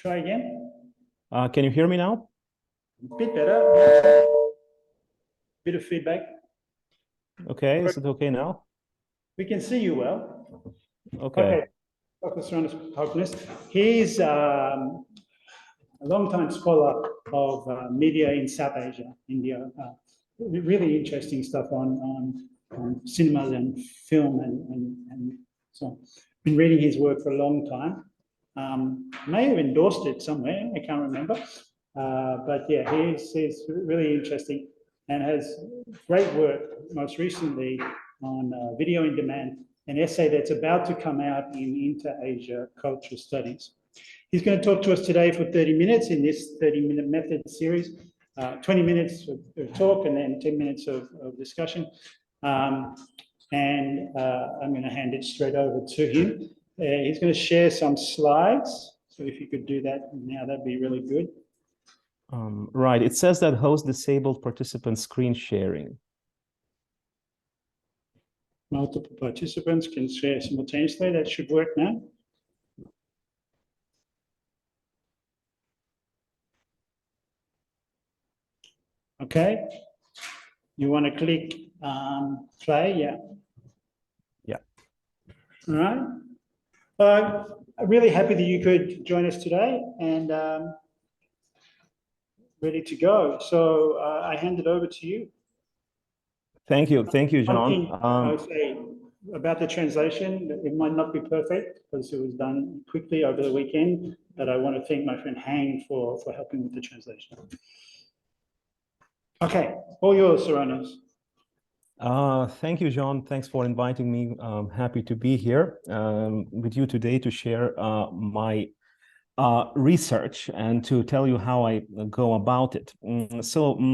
Try again. Can you hear me now? Bit better. Bit of feedback. Okay, is it okay now? We can see you well. Okay. Dr. Sarunas Paunksnis. He's a long-time scholar of media in South Asia, India. Really interesting stuff on cinemas and film and so on. Been reading his work for a long time. May have endorsed it somewhere, I can't remember. But yeah, he's really interesting and has great work, most recently on video in demand, an essay that's about to come out in Inter-Asia Cultural Studies. He's going to talk to us today for 30 minutes in this 30-minute method series, 20 minutes of talk and then 10 minutes of discussion. I'm going to hand it straight over to him. He's going to share some slides. So if you could do that now, that'd be really good. Right. It says that host disabled participant screen sharing. Multiple participants can share simultaneously. That should work now. Okay. You want to click play? Yeah. Yeah. All right. I'm really happy that you could join us today and ready to go. So I hand it over to you. Thank you, John. I would say about the translation, it might not be perfect because it was done quickly over the weekend, but I want to thank my friend Hang for helping with the translation. Okay, all yours, Sarunas. Thank you, John. Thanks for inviting me. I'm happy to be here with you today to share my research and to tell you how I go about it.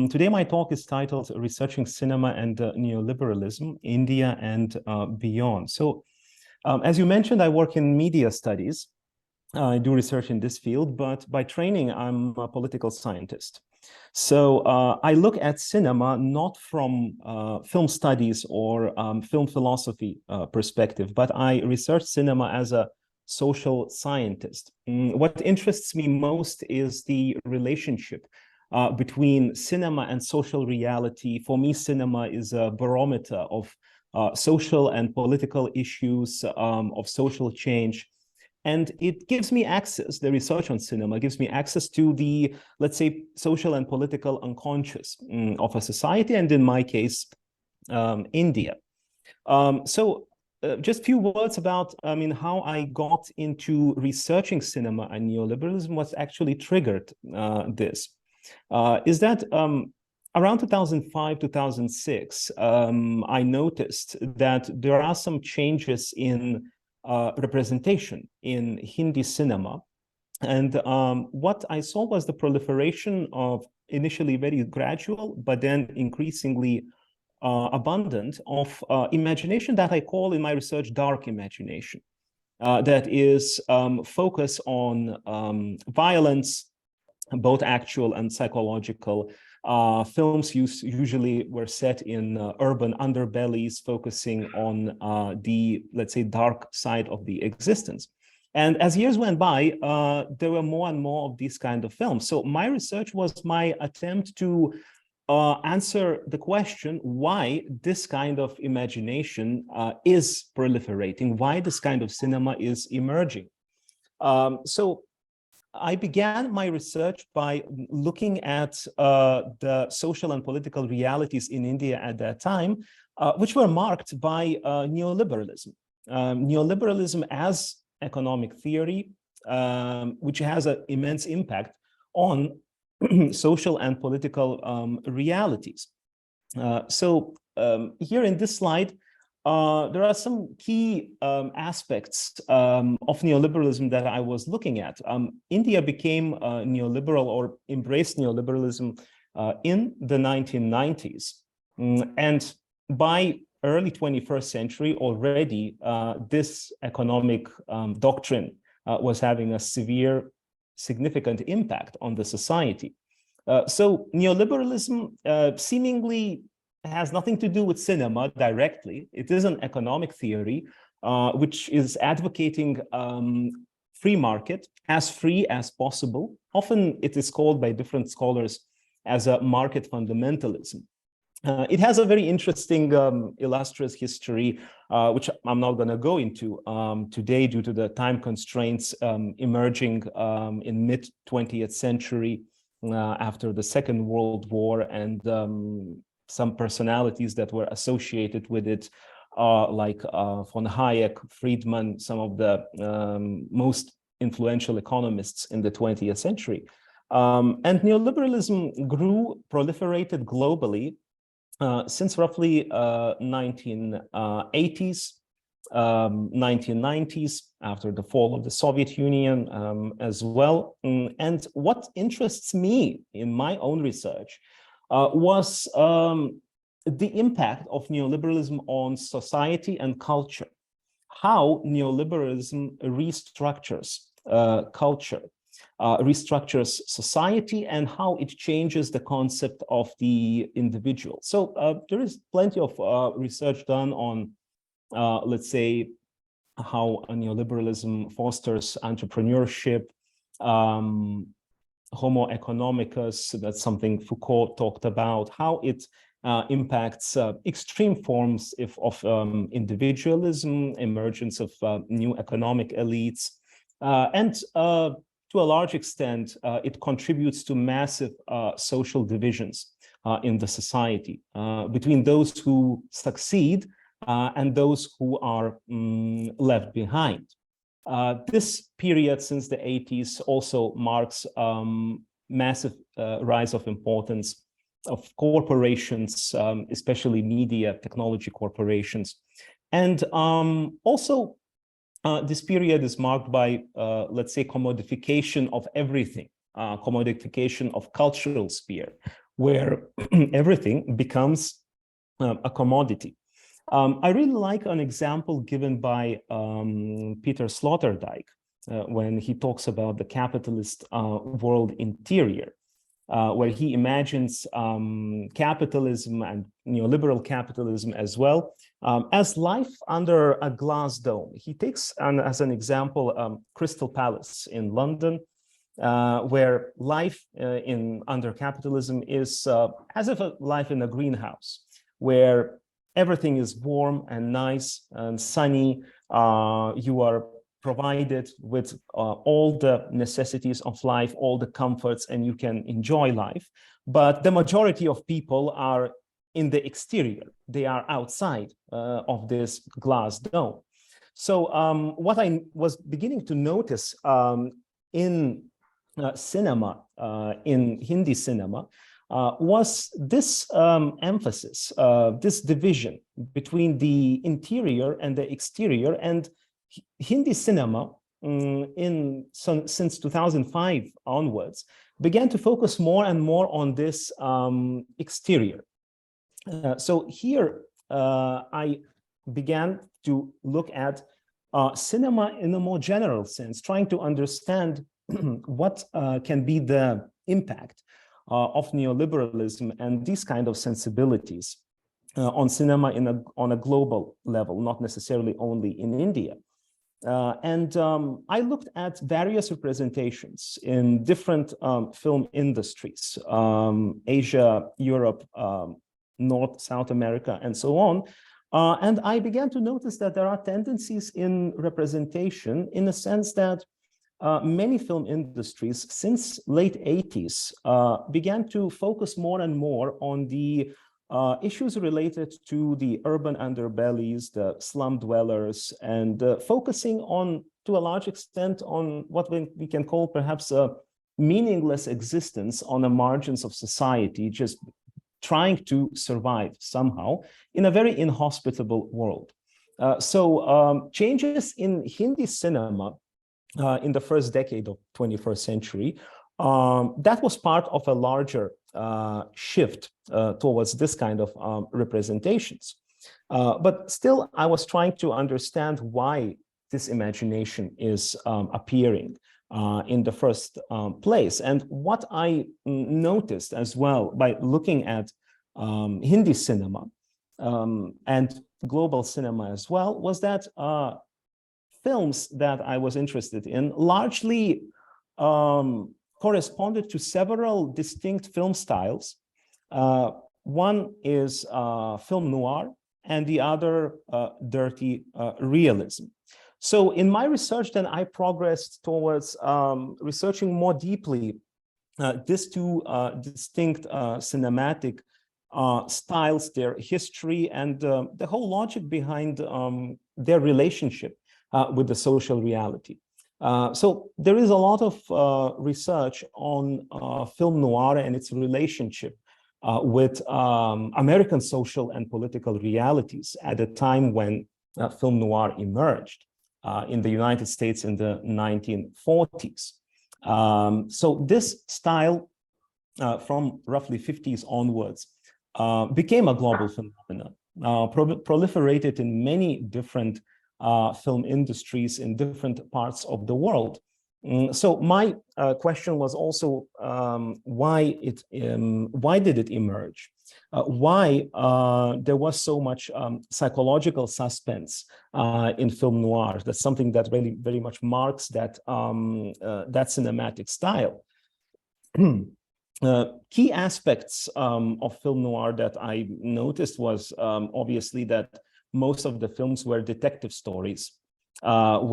Today my talk is titled Researching Cinema and Neoliberalism, India and Beyond. So as you mentioned, I work in media studies. I do research in this field, but by training, I'm a political scientist. So I look at cinema not from film studies or film philosophy perspective, but I research cinema as a social scientist. What interests me most is the relationship between cinema and social reality. For me, cinema is a barometer of social and political issues, of social change. And it gives me access, the research on cinema gives me access to the, let's say, social and political unconscious of a society, and in my case, India. Just a few words about, how I got into researching cinema and neoliberalism. What actually triggered this is that around 2005, 2006, I noticed that there are some changes in representation in Hindi cinema. And what I saw was the proliferation of initially very gradual, but then increasingly abundant of imagination that I call in my research dark imagination, that is focus on violence, both actual and psychological. Films usually were set in urban underbellies, focusing on the, let's say, dark side of the existence. And as years went by, there were more and more of these kind of films. So my research was my attempt to answer the question why this kind of imagination is proliferating, why this kind of cinema is emerging. So I began my research by looking at the social and political realities in India at that time, which were marked by neoliberalism. Neoliberalism as economic theory, which has an immense impact on social and political realities. Here in this slide, there are some key aspects of neoliberalism that I was looking at. India became neoliberal or embraced neoliberalism in the 1990s. And by early 21st century already, this economic doctrine was having a severe, significant impact on the society. So neoliberalism seemingly has nothing to do with cinema directly. It is an economic theory which is advocating free market, as free as possible. Often it is called by different scholars as a market fundamentalism. It has a very interesting, illustrious history, which I'm not going to go into today due to the time constraints emerging in mid-20th century after the Second World War, and some personalities that were associated with it, like von Hayek, Friedman, some of the most influential economists in the 20th century. And neoliberalism grew, proliferated globally since roughly 1980s, 1990s, after the fall of the Soviet Union as well. And what interests me in my own research was the impact of neoliberalism on society and culture, how neoliberalism restructures culture, restructures society, and how it changes the concept of the individual. So there is plenty of research done on, let's say, how neoliberalism fosters entrepreneurship, Homo economicus, that's something Foucault talked about, how it impacts extreme forms of individualism, emergence of new economic elites, and to a large extent, it contributes to massive social divisions in the society between those who succeed and those who are left behind. This period since the 80s also marks massive rise of importance of corporations, especially media technology corporations. And also, this period is marked by, let's say, commodification of everything, commodification of cultural sphere, where everything becomes a commodity. I really like an example given by Peter Sloterdijk when he talks about the capitalist world interior, where he imagines capitalism and neoliberal capitalism as well as life under a glass dome. He takes as an example Crystal Palace in London, where life under capitalism is as if a life in a greenhouse, where everything is warm and nice and sunny. You are provided with all the necessities of life, all the comforts, and you can enjoy life. But the majority of people are in the exterior. They are outside of this glass dome. So what I was beginning to notice in cinema, in Hindi cinema, was this emphasis, this division between the interior and the exterior. And Hindi cinema, since 2005 onwards, began to focus more and more on this exterior. So here I began to look at cinema in a more general sense, trying to understand what can be the impact of neoliberalism and these kind of sensibilities on cinema on a global level, not necessarily only in India. And I looked at various representations in different film industries, Asia, Europe, North, South America, and so on. And I began to notice that there are tendencies in representation in the sense that many film industries since late 80s began to focus more and more on the issues related to the urban underbellies, the slum dwellers, and focusing on, to a large extent, on what we can call perhaps a meaningless existence on the margins of society, just trying to survive somehow in a very inhospitable world. So changes in Hindi cinema in the first decade of 21st century, that was part of a larger shift towards this kind of representations. But still, I was trying to understand why this imagination is appearing in the first place. And what I noticed as well by looking at Hindi cinema and global cinema as well was that films that I was interested in largely corresponded to several distinct film styles. One is film noir, and the other dirty realism. So in my research, then I progressed towards researching more deeply these two distinct cinematic styles, their history, and the whole logic behind their relationship with the social reality. So there is a lot of research on film noir and its relationship with American social and political realities at a time when film noir emerged in the United States in the 1940s. So this style from roughly 50s onwards became a global phenomenon, proliferated in many different film industries in different parts of the world. So my question was also why did it emerge? Why there was so much psychological suspense in film noir? That's something that really very much marks that that cinematic style. Key aspects of film noir that I noticed was obviously that most of the films were detective stories,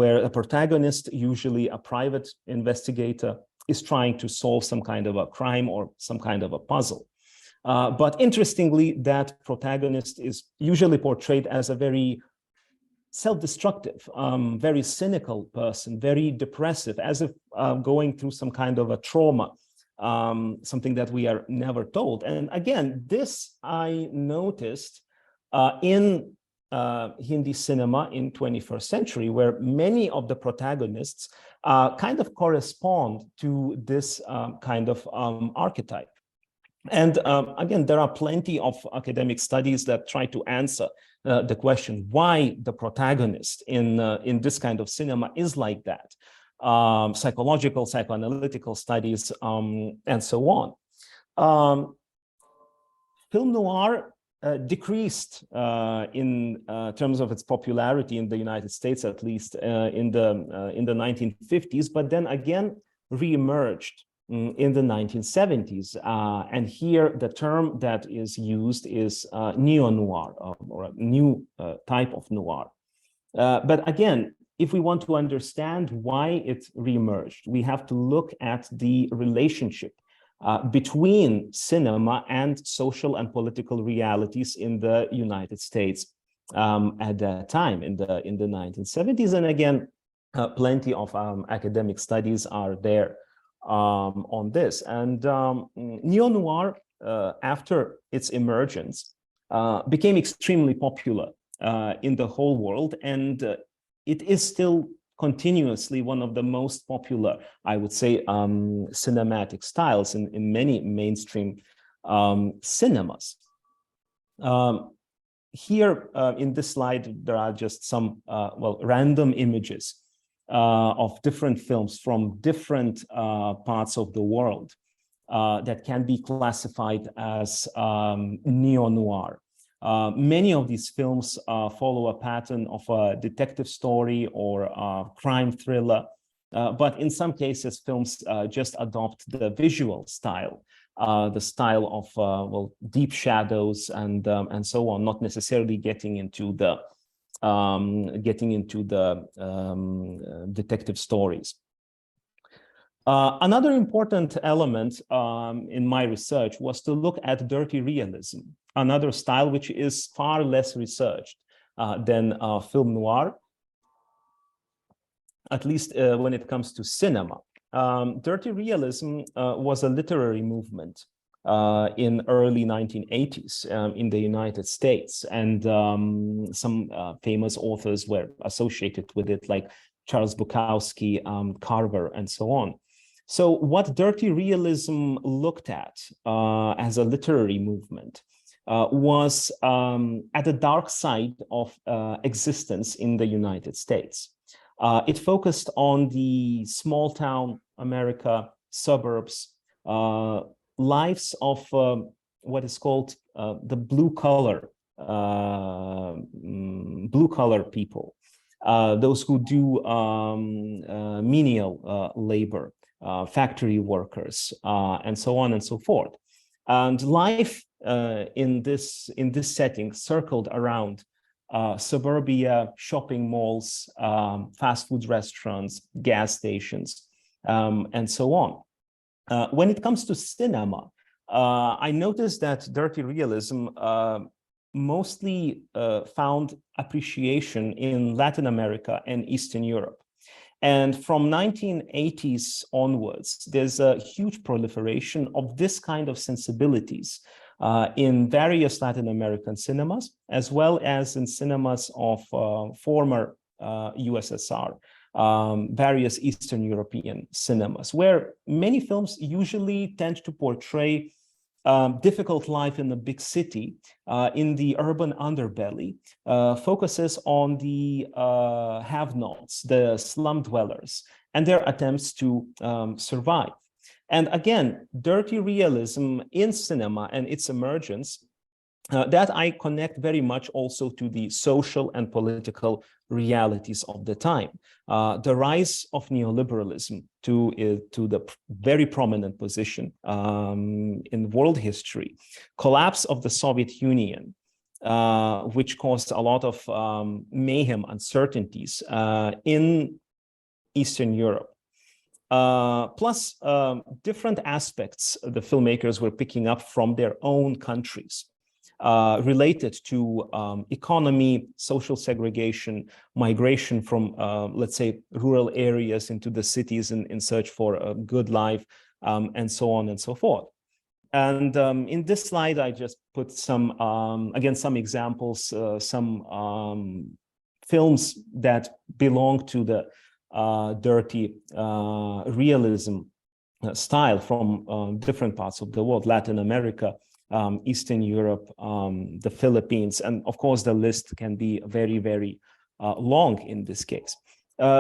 where a protagonist, usually a private investigator, is trying to solve some kind of a crime or some kind of a puzzle. But interestingly, that protagonist is usually portrayed as a very self-destructive, very cynical person, very depressive, as if going through some kind of a trauma, something that we are never told. And again, this I noticed in Hindi cinema in 21st century, where many of the protagonists kind of correspond to this kind of archetype. And again, there are plenty of academic studies that try to answer the question why the protagonist in this kind of cinema is like that. Psychological, psychoanalytical studies, and so on. Film noir decreased in terms of its popularity in the United States, at least in the 1950s, but then again reemerged in the 1970s. And here the term that is used is neo-noir, or a new type of noir. But again, if we want to understand why it reemerged, we have to look at the relationship between cinema and social and political realities in the United States at that time in the 1970s. And again, plenty of academic studies are there on this. And neo-noir, after its emergence, became extremely popular in the whole world, and it is still continuously one of the most popular, I would say, cinematic styles in many mainstream cinemas. Here in this slide, there are just some random images of different films from different parts of the world that can be classified as neo-noir. Many of these films follow a pattern of a detective story or a crime thriller, but in some cases, films just adopt the visual style, the style of deep shadows and so on, not necessarily getting into the detective stories. Another important element in my research was to look at dirty realism, another style which is far less researched than film noir, at least when it comes to cinema. Dirty realism was a literary movement in early 1980s in the United States, and some famous authors were associated with it, like Charles Bukowski, Carver, and so on. So what dirty realism looked at as a literary movement was at the dark side of existence in the United States. It focused on the small town America, suburbs, lives of what is called the blue collar people. those who do menial labor, factory workers, and so on and so forth. And life in this setting circled around suburbia, shopping malls, fast food restaurants, gas stations, and so on. When it comes to cinema, I noticed that dirty realism mostly found appreciation in Latin America and Eastern Europe. And from 1980s onwards, there's a huge proliferation of this kind of sensibilities in various Latin American cinemas, as well as in cinemas of former USSR, various Eastern European cinemas, where many films usually tend to portray difficult life in a big city, in the urban underbelly, focuses on the have-nots, the slum dwellers, and their attempts to survive. And again, dirty realism in cinema and its emergence, that I connect very much also to the social and political realities of the time. The rise of neoliberalism to the very prominent position in world history, collapse of the Soviet Union, which caused a lot of mayhem, uncertainties in Eastern Europe. Plus different aspects the filmmakers were picking up from their own countries, related to economy, social segregation, migration from, let's say, rural areas into the cities in search for a good life, and so on and so forth. And in this slide, I just put some, again, some examples, some films that belong to the dirty realism style from different parts of the world, Latin America, Eastern Europe, the Philippines, and of course the list can be very, very long in this case.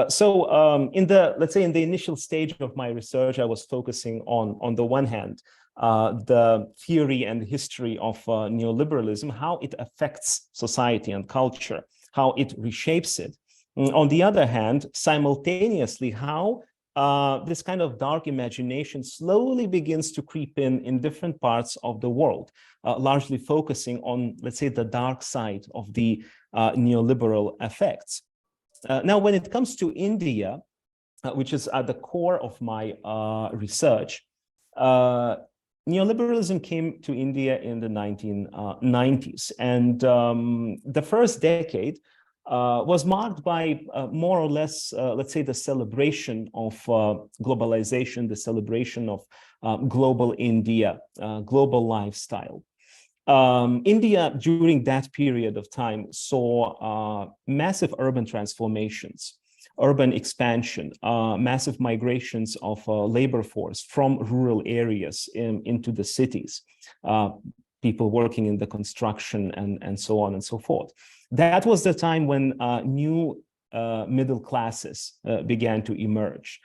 So in the, let's say, in the initial stage of my research, I was focusing on the one hand, the theory and history of neoliberalism, how it affects society and culture, how it reshapes it. On the other hand, simultaneously, how this kind of dark imagination slowly begins to creep in different parts of the world, largely focusing on, let's say, the dark side of the neoliberal effects. Now, when it comes to India, which is at the core of my research, neoliberalism came to India in the 1990s, and the first decade was marked by more or less, let's say, the celebration of globalization, the celebration of global India, global lifestyle. India, during that period of time, saw massive urban transformations, urban expansion, massive migrations of labor force from rural areas into the cities, people working in the construction and so on and so forth. That was the time when new middle classes began to emerge.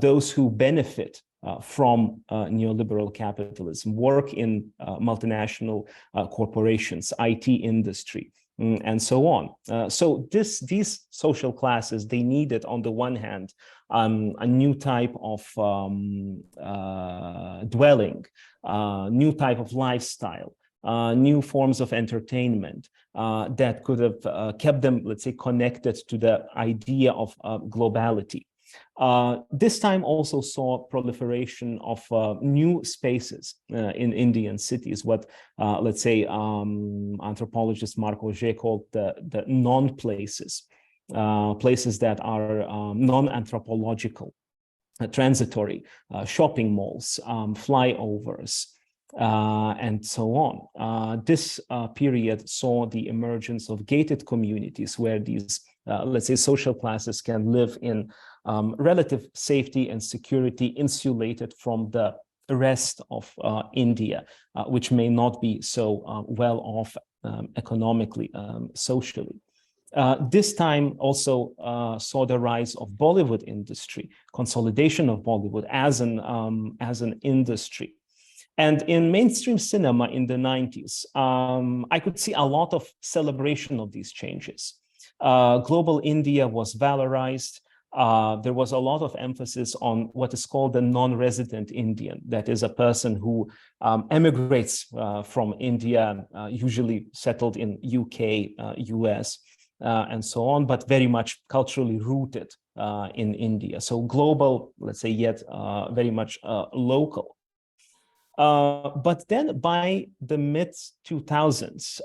Those who benefit from neoliberal capitalism, work in multinational corporations, IT industry, and so on. So these social classes, they needed, on the one hand, a new type of dwelling, new type of lifestyle, new forms of entertainment that could have kept them, let's say, connected to the idea of globality. This time also saw proliferation of new spaces in Indian cities, what, let's say, anthropologist Mark Auger called the non-places, places that are non-anthropological, transitory, shopping malls, flyovers, and so on. This period saw the emergence of gated communities where these, let's say, social classes can live in relative safety and security, insulated from the rest of India, which may not be so well off economically, socially. This time also saw the rise of Bollywood industry, consolidation of Bollywood as an industry. And in mainstream cinema in the 90s, I could see a lot of celebration of these changes. Global India was valorized. There was a lot of emphasis on what is called the non-resident Indian. That is a person who emigrates from India, usually settled in UK, US, and so on, but very much culturally rooted in India. So global, let's say, yet very much local. But then by the mid-2000s,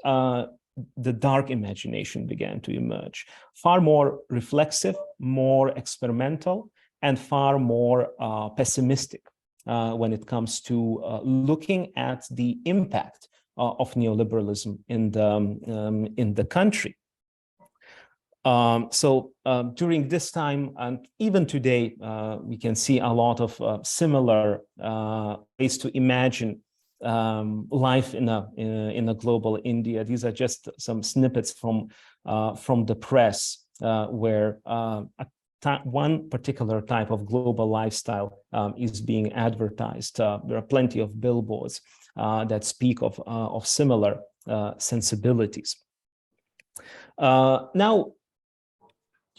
the dark imagination began to emerge, far more reflexive, more experimental, and far more pessimistic when it comes to looking at the impact of neoliberalism in the country. During this time and even today, we can see a lot of similar ways to imagine life in a global India. These are just some snippets from the press where one particular type of global lifestyle is being advertised. There are plenty of billboards that speak of similar sensibilities. Now,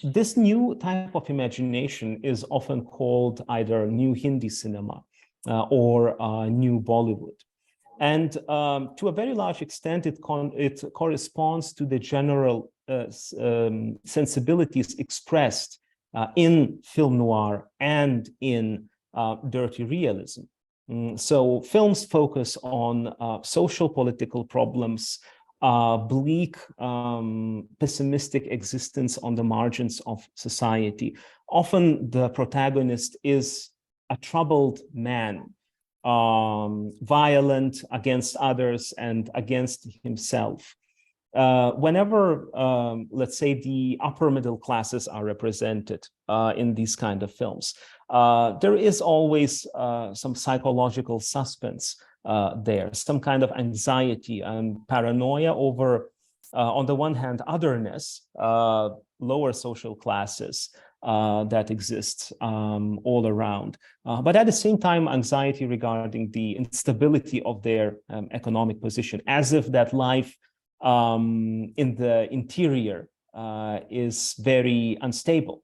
this new type of imagination is often called either new Hindi cinema or new Bollywood. And to a very large extent, it corresponds to the general sensibilities expressed in film noir and in dirty realism. So films focus on social political problems, bleak, pessimistic existence on the margins of society. Often the protagonist is a troubled man, violent against others and against himself. Whenever, let's say, the upper middle classes are represented in these kind of films, there is always some psychological suspense there, some kind of anxiety and paranoia over, on the one hand, otherness, lower social classes that exist all around, but at the same time, anxiety regarding the instability of their economic position, as if that life in the interior is very unstable,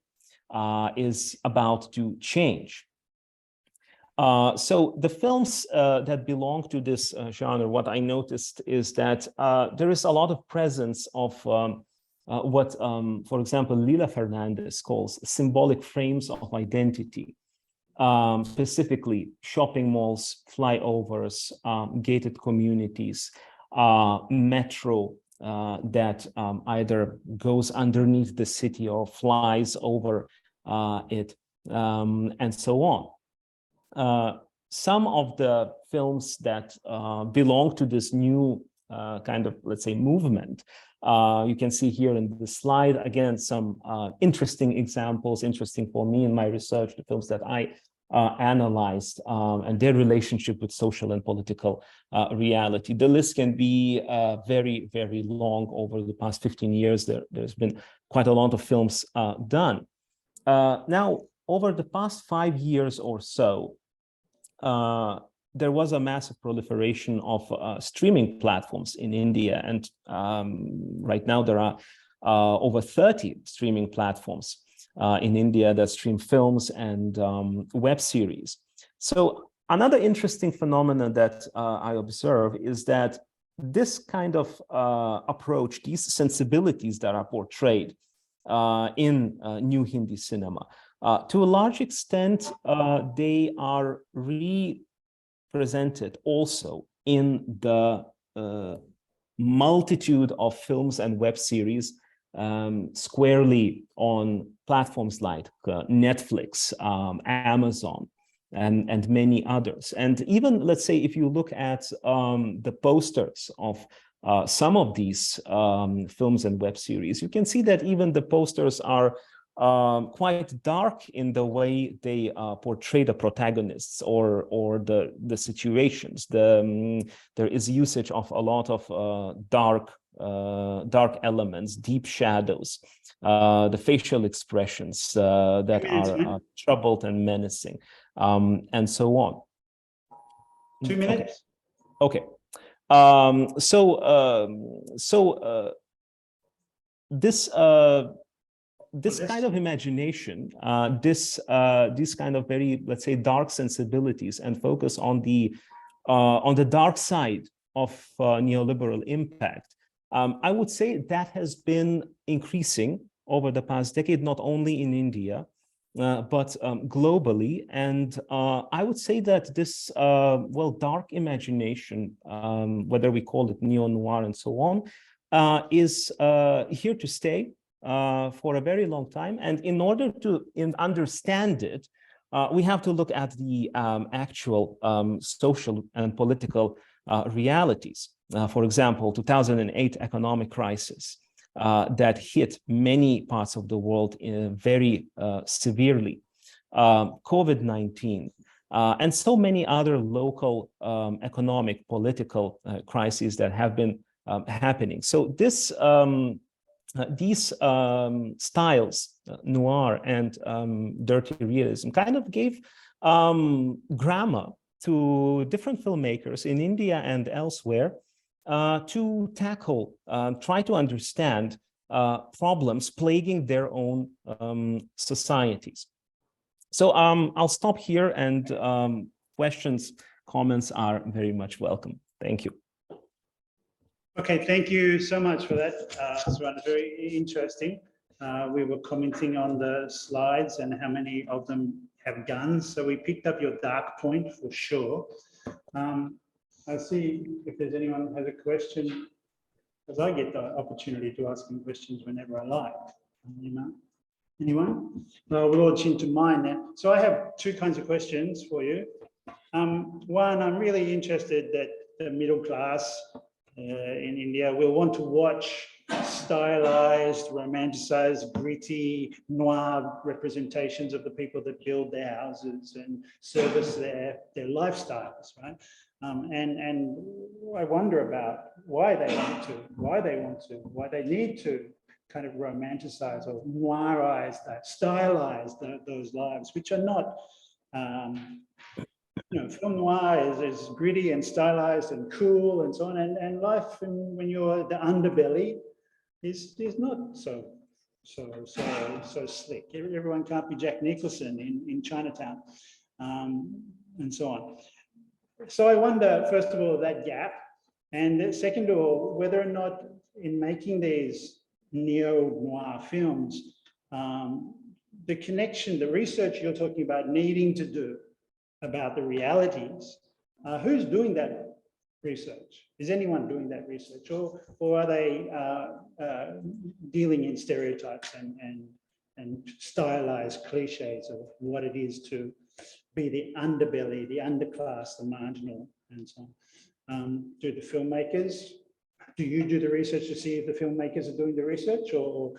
is about to change. So the films that belong to this genre, what I noticed is that there is a lot of presence of what, for example, Lila Fernandez calls symbolic frames of identity, specifically shopping malls, flyovers, gated communities, metro that either goes underneath the city or flies over it, and so on. Some of the films that belong to this new kind of, let's say, movement, you can see here in the slide, again, some interesting examples, interesting for me in my research, the films that I analyzed and their relationship with social and political reality. The list can be very, very long. Over the past 15 years, there's been quite a lot of films done. Now, over the past 5 years or so, there was a massive proliferation of streaming platforms in India. And right now there are over 30 streaming platforms in India that stream films and web series. So another interesting phenomenon that I observe is that this kind of approach, these sensibilities that are portrayed in new Hindi cinema, to a large extent, they are represented also in the multitude of films and web series squarely on platforms like Netflix, Amazon, and many others. And even, let's say, if you look at the posters of some of these films and web series, you can see that even the posters are quite dark in the way they portray the protagonists or the situations. There is usage of a lot of dark elements, deep shadows, the facial expressions that are troubled and menacing, and so on. 2 minutes. Okay. this kind of imagination, this kind of very, let's say, dark sensibilities and focus on the dark side of neoliberal impact, I would say that has been increasing over the past decade, not only in India, but globally. And I would say that this, dark imagination, whether we call it neo-noir and so on, is here to stay for a very long time. And in order to understand it, we have to look at the actual social and political realities. For example, 2008 economic crisis that hit many parts of the world very severely, COVID-19, and so many other local economic, political crises that have been happening. So this, these styles, noir and dirty realism, kind of gave grammar to different filmmakers in India and elsewhere to tackle, try to understand problems plaguing their own societies. So I'll stop here, and questions, comments are very much welcome. Thank you. Okay, thank you so much for that, Sarunas. Very interesting. We were commenting on the slides and how many of them have guns. So we picked up your dark point for sure. I see if there's anyone who has a question, because I get the opportunity to ask them questions whenever I like. Anyone? We'll launch into mine now. So I have two kinds of questions for you. One, I'm really interested that the middle class in India will want to watch stylized, romanticized, gritty, noir representations of the people that build their houses and service their lifestyles, right? And I wonder about why they need to kind of romanticize or noirize that, stylize those lives, which are not, film noir is gritty and stylized and cool and so on, and life when you're the underbelly is not so slick. Everyone can't be Jack Nicholson in Chinatown, and so on. So I wonder, first of all, that gap, and second of all, whether or not in making these neo-noir films, the connection, the research you're talking about needing to do about the realities, who's doing that research? Is anyone doing that research, or are they dealing in stereotypes and stylized cliches of what it is to be the underbelly, the underclass, the marginal, and so on? Do the filmmakers? Do you do the research to see if the filmmakers are doing the research, or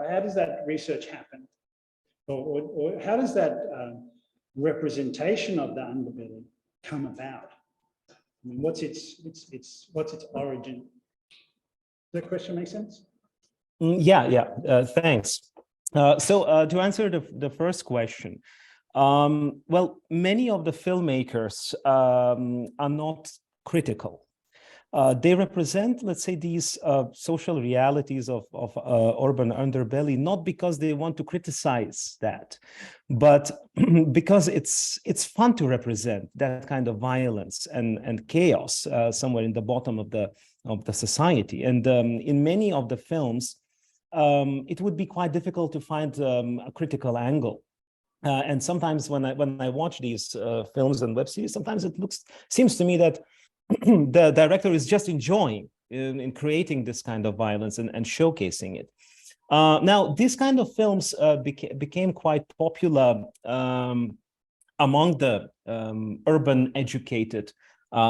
how does that research happen, or how does that representation of the underbelly come about? I mean, what's its origin? Does that question make sense? Thanks. So to answer the first question, well, many of the filmmakers are not critical. They represent, let's say, these social realities of urban underbelly, not because they want to criticize that, but because it's fun to represent that kind of violence and chaos somewhere in the bottom of the society. And in many of the films, it would be quite difficult to find a critical angle. And sometimes when I watch these films and web series, sometimes it seems to me that the director is just enjoying in creating this kind of violence and showcasing it. Now, these kind of films became quite popular among the urban educated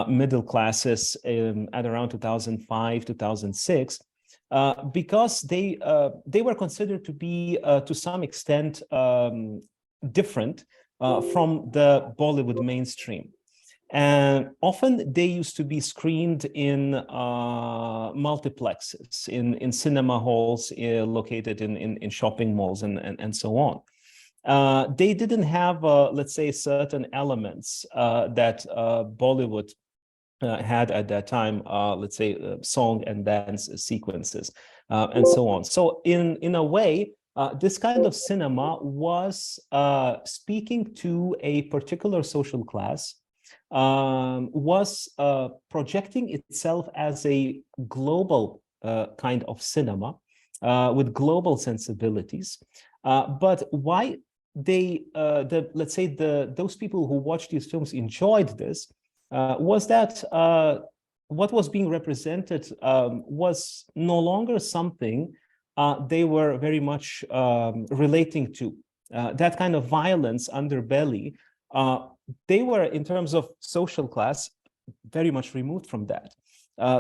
middle classes at around 2005, 2006, because they were considered to be, to some extent, different from the Bollywood mainstream. And often they used to be screened in multiplexes, in cinema halls located in shopping malls and so on. They didn't have, let's say, certain elements that Bollywood had at that time, let's say, song and dance sequences, and so on. So in a way, this kind of cinema was speaking to a particular social class, was projecting itself as a global kind of cinema with global sensibilities. But why let's say those people who watched these films enjoyed this was that what was being represented was no longer something they were very much relating to. That kind of violence underbelly, they were, in terms of social class, very much removed from that.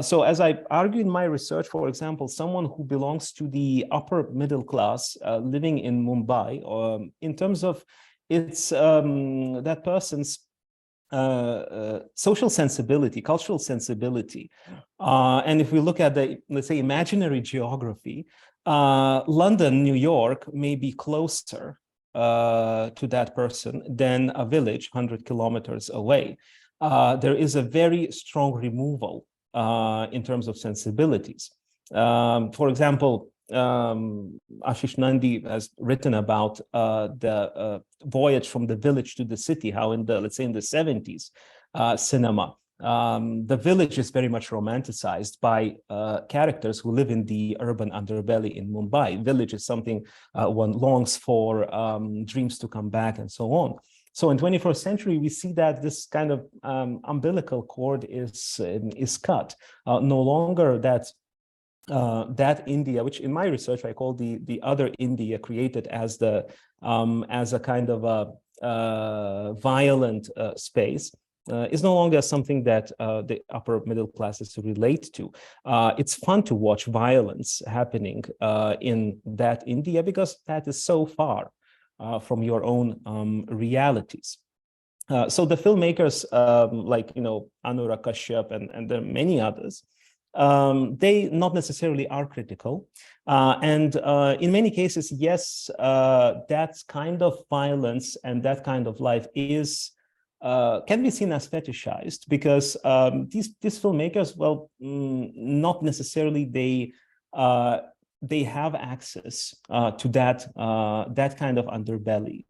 So as I argue in my research, for example, someone who belongs to the upper middle class living in Mumbai, in terms of its that person's social sensibility, cultural sensibility, and if we look at the, let's say, imaginary geography, London, New York may be closer to that person than a village 100 kilometers away. There is a very strong removal in terms of sensibilities. For example, Ashish Nandi has written about the voyage from the village to the city, how in the, let's say, in the 70s cinema, the village is very much romanticized by characters who live in the urban underbelly in Mumbai. Village is something one longs for, dreams to come back, and so on. So in 21st century, we see that this kind of umbilical cord is cut. No longer that India, which in my research I call the other India, created as the as a kind of a violent space, is no longer something that the upper middle classes relate to. It's fun to watch violence happening in that India, because that is so far from your own realities. So the filmmakers like, you know, Anurag Kashyap and there are many others, they not necessarily are critical. And in many cases, yes, that kind of violence and that kind of life is can be seen as fetishized, because these filmmakers, well, not necessarily they have access to that kind of underbelly.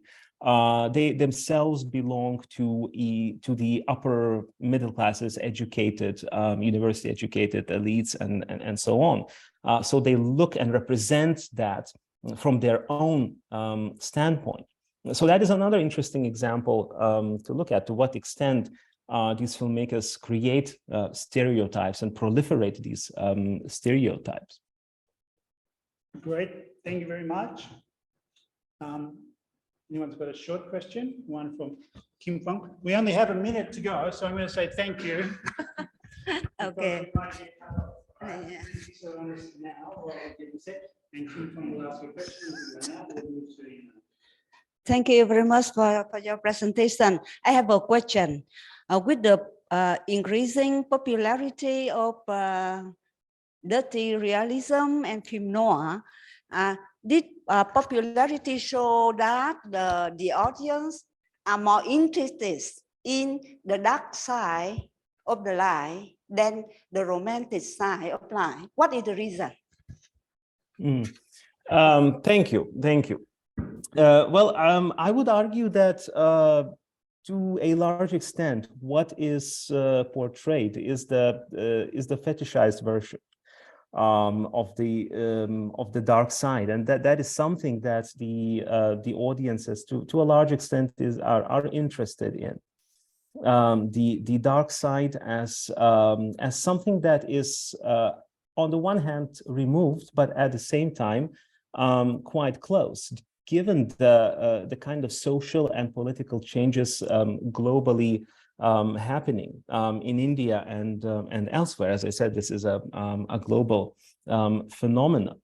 They themselves belong to the upper middle classes, educated, university educated elites, and so on. So they look and represent that from their own standpoint. So that is another interesting example to look at, to what extent these filmmakers create stereotypes and proliferate these stereotypes. Great, thank you very much. Anyone's got a short question? One from Kim Funk. We only have a minute to go, so I'm going to say thank you. Okay. Yeah. So now, and Kim Funk will ask a question. Thank you very much for your presentation. I have a question. With the increasing popularity of dirty realism and film noir, did popularity show that the audience are more interested in the dark side of the life than the romantic side of life? What is the reason? Thank you. Well, I would argue that to a large extent, what is portrayed is the fetishized version of the dark side, and that is something that the audiences to a large extent are interested in. The dark side as something that is on the one hand removed, but at the same time quite close, given the kind of social and political changes globally happening in India and elsewhere. As I said, this is a global phenomenon.